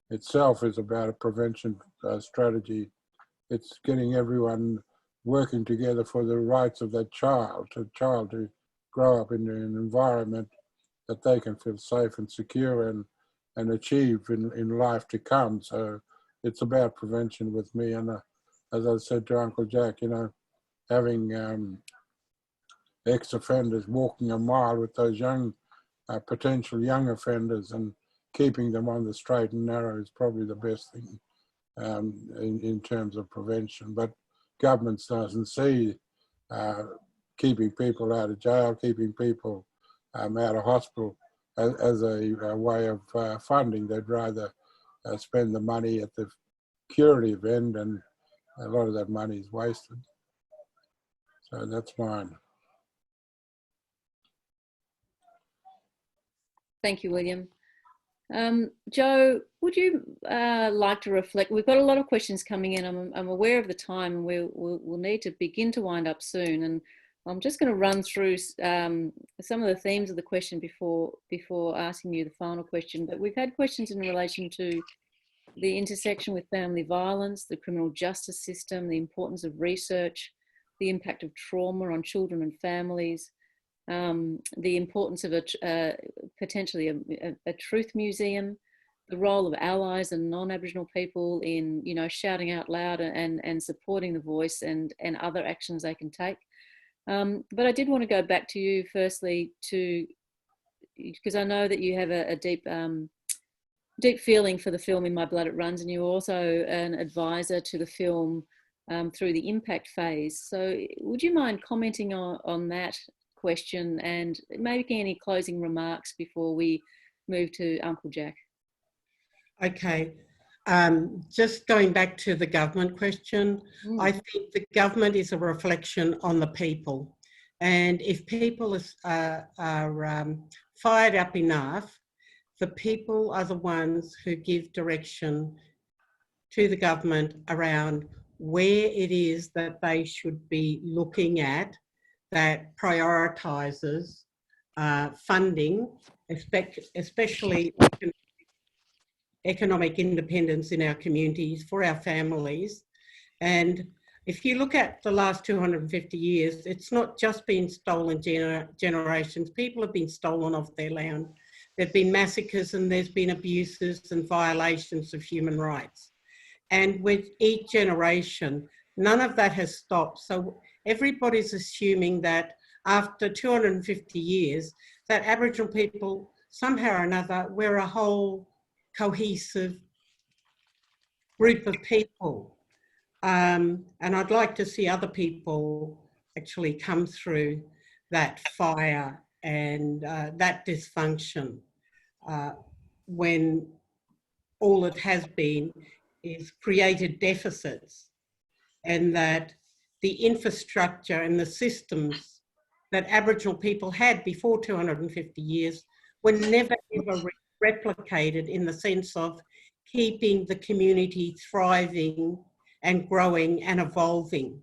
itself is about a prevention strategy. It's getting everyone working together for the rights of that child to grow up in an environment that they can feel safe and secure and achieve in life to come. So it's about prevention with me. And as I said to Uncle Jack, you know, having ex-offenders walking a mile with those young, potential young offenders and keeping them on the straight and narrow is probably the best thing in terms of prevention. But governments doesn't see keeping people out of jail, keeping people out of hospital as a way of funding. They'd rather spend the money at the curative end, and a lot of that money is wasted. So that's mine. Thank you, William. Joe, would you like to reflect? We've got a lot of questions coming in. I'm aware of the time, and we'll need to begin to wind up soon. And I'm just going to run through some of the themes of the question before asking you the final question. But we've had questions in relation to the intersection with family violence, the criminal justice system, the importance of research, the impact of trauma on children and families, the importance of potentially a truth museum, the role of allies and non-Aboriginal people in, you know, shouting out loud and supporting the voice and other actions they can take. But I did want to go back to you firstly because I know that you have a deep feeling for the film In My Blood It Runs, and you're also an advisor to the film through the impact phase. So would you mind commenting on that question and making any closing remarks before we move to Uncle Jack? Okay. Just going back to the government question, I think the government is a reflection on the people. And if people are fired up enough, the people are the ones who give direction to the government around where it is that they should be looking at that prioritises funding, especially economic independence in our communities for our families. And if you look at the last 250 years, it's not just been stolen generations. People have been stolen off their land. There've been massacres and there's been abuses and violations of human rights. And with each generation, none of that has stopped. So everybody's assuming that after 250 years, that Aboriginal people, somehow or another, we're a whole cohesive group of people. And I'd like to see other people actually come through that fire and that dysfunction when all it has been is created deficits, and that the infrastructure and the systems that Aboriginal people had before 250 years were never ever replicated in the sense of keeping the community thriving and growing and evolving,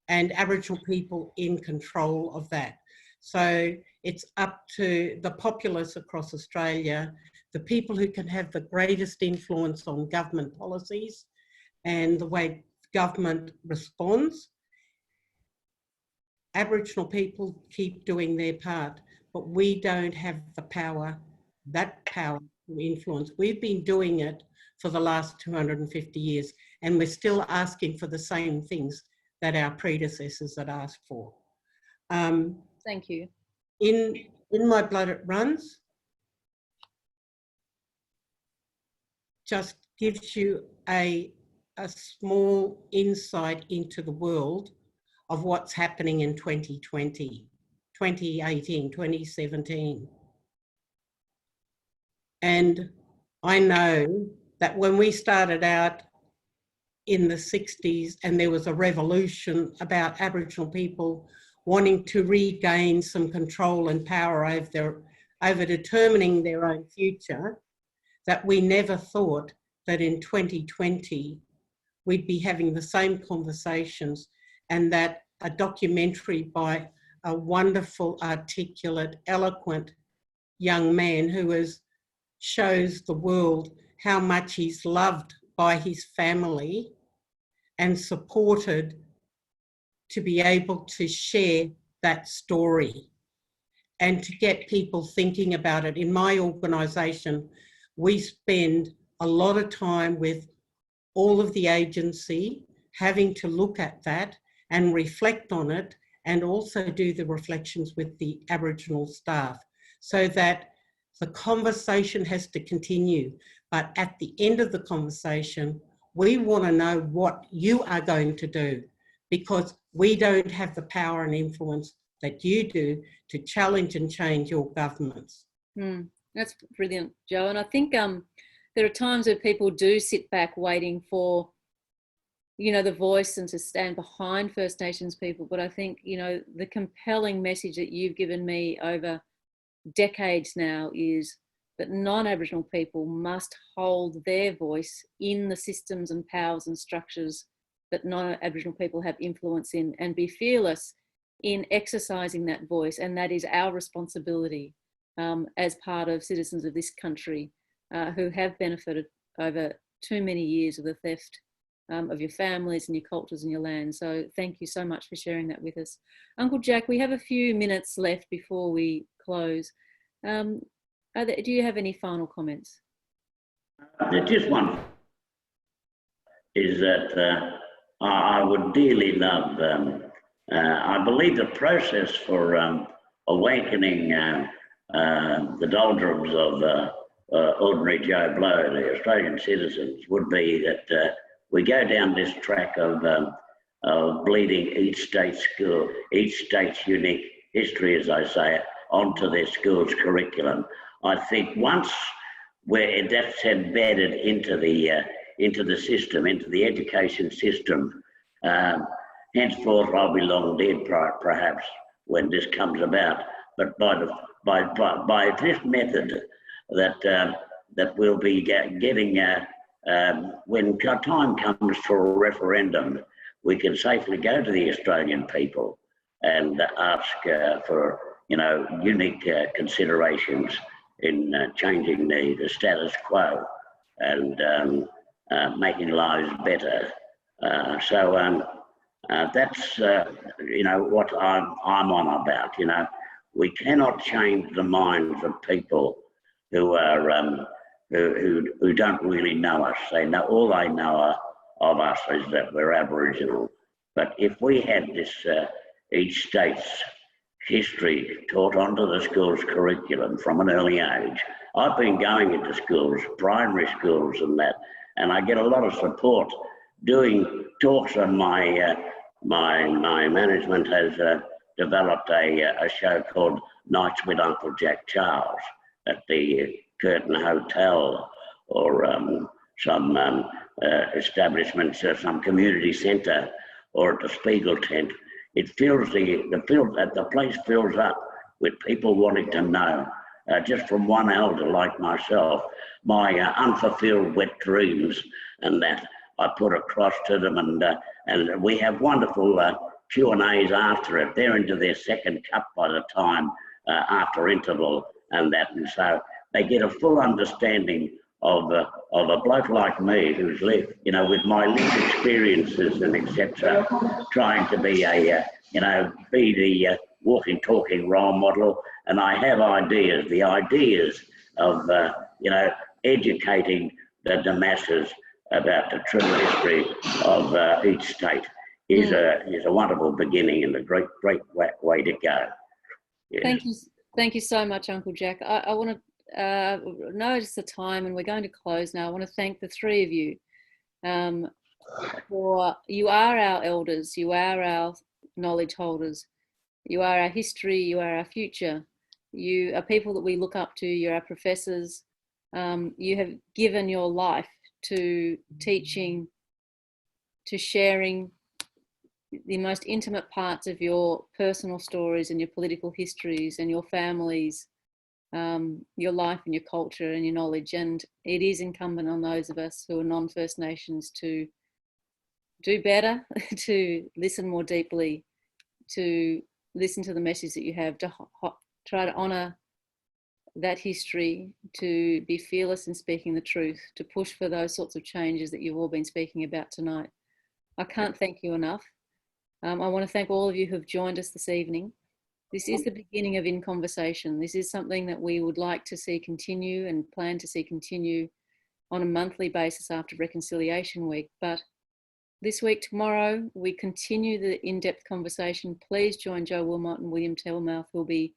and Aboriginal people in control of that. So it's up to the populace across Australia, the people who can have the greatest influence on government policies and the way government responds. Aboriginal people keep doing their part, but we don't have the power, that power to influence. We've been doing it for the last 250 years, and we're still asking for the same things that our predecessors had asked for. Thank you. In My Blood It Runs just gives you a small insight into the world of what's happening in 2020, 2018, 2017. And I know that when we started out in the 60s and there was a revolution about Aboriginal people wanting to regain some control and power over determining their own future, that we never thought that in 2020 we'd be having the same conversations, and that a documentary by a wonderful, articulate, eloquent young man who shows the world how much he's loved by his family and supported to be able to share that story and to get people thinking about it. In my organisation, we spend a lot of time with all of the agency having to look at that and reflect on it, and also do the reflections with the Aboriginal staff, so that the conversation has to continue. But at the end of the conversation, we want to know what you are going to do, because we don't have the power and influence that you do to challenge and change your governments. That's brilliant, Jo. And I think there are times where people do sit back waiting for, you know, the voice and to stand behind First Nations people. But I think, you know, the compelling message that you've given me over decades now is that non-Aboriginal people must hold their voice in the systems and powers and structures that non-Aboriginal people have influence in, and be fearless in exercising that voice. And that is our responsibility as part of citizens of this country who have benefited over too many years of the theft of your families and your cultures and your land. So thank you so much for sharing that with us. Uncle Jack, we have a few minutes left before we close. Do you have any final comments? Just one is that I would dearly love, I believe the process for awakening the doldrums of ordinary Joe Blow, the Australian citizens, would be that we go down this track of bleeding each state's unique history, as I say it, onto their school's curriculum. I think once where that's embedded into the system, into the education system, henceforth I'll be long dead perhaps when this comes about. But by this method that we'll be getting when time comes for a referendum, we can safely go to the Australian people and ask for, you know, unique considerations in changing the status quo and making lives better. So That's you know what I'm on about. You know, we cannot change the minds of people who are who don't really know us. They know, all they know of us is that we're Aboriginal. But if we had this each state's history taught onto the school's curriculum from an early age. I've been going into schools, primary schools and that, and I get a lot of support doing talks on my my management has developed a show called Nights with Uncle Jack Charles at the Curtin Hotel, or some establishments, some community centre, or at the Spiegel tent. It fills the place fills up with people wanting to know, just from one elder like myself, my unfulfilled wet dreams, and that I put across to them, and we have wonderful Q&As after it. They're into their second cup by the time after interval and that, and so they get a full understanding of a bloke like me who's lived, you know, with my lived experiences and etc., trying to be a, you know, be the walking, talking role model. And I have ideas, the ideas of, you know, educating the masses about the true history of each state is a wonderful beginning and a great way to go. Yes. Thank you so much, Uncle Jack. I want to notice the time, and we're going to close now. I want to thank the three of you for you are our elders, you are our knowledge holders, you are our history, you are our future, you are people that we look up to, you're our professors. You have given your life to teaching, to sharing the most intimate parts of your personal stories and your political histories and your families, your life and your culture and your knowledge. And it is incumbent on those of us who are non-First Nations to do better, to listen more deeply, to listen to the message that you have, to try to honour that history, to be fearless in speaking the truth, to push for those sorts of changes that you've all been speaking about tonight. I can't thank you enough. I want to thank all of you who have joined us this evening. This is the beginning of In Conversation. This is something that we would like to see continue and plan to see continue on a monthly basis after Reconciliation Week. But this week, tomorrow, we continue the in-depth conversation. Please join Joe Wilmot and William Tilmouth, who will be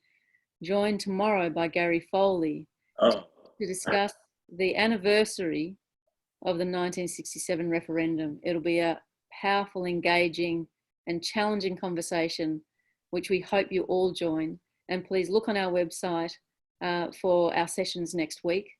joined tomorrow by Gary Foley to discuss the anniversary of the 1967 referendum. It'll be a powerful, engaging and challenging conversation, which we hope you all join. And please look on our website for our sessions next week.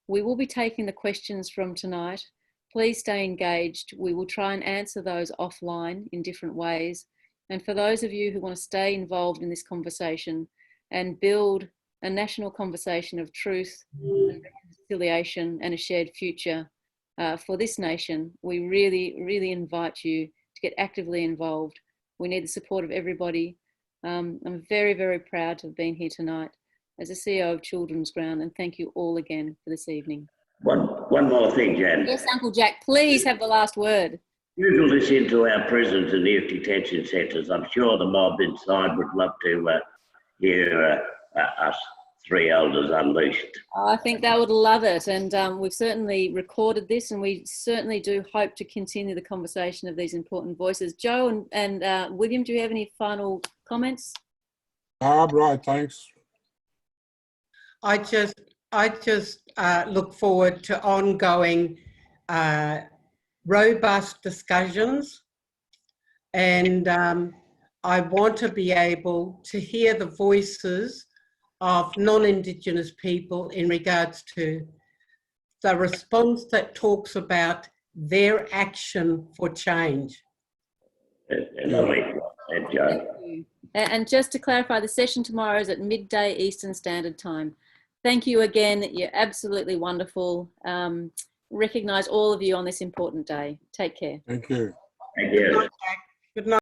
We will be taking the questions from tonight. Please stay engaged. We will try and answer those offline in different ways. And for those of you who want to stay involved in this conversation and build a national conversation of truth and reconciliation and a shared future for this nation, we really, really invite you to get actively involved. We need the support of everybody. I'm very, very proud to have been here tonight as a CEO of Children's Ground, and thank you all again for this evening. One more thing, Jan. Yes, Uncle Jack, please have the last word. Usual this into our prisons and youth detention centres. I'm sure the mob inside would love to hear us three elders unleashed. I think they would love it, and we've certainly recorded this, and we certainly do hope to continue the conversation of these important voices. Joe and William, do you have any final comments? Right, thanks. I just look forward to ongoing robust discussions, and I want to be able to hear the voices of non-Indigenous people in regards to the response that talks about their action for change. And just to clarify, the session tomorrow is at midday Eastern Standard Time. Thank you again. You're absolutely wonderful. Recognise all of you on this important day. Take care. Thank you. Thank you. Good night.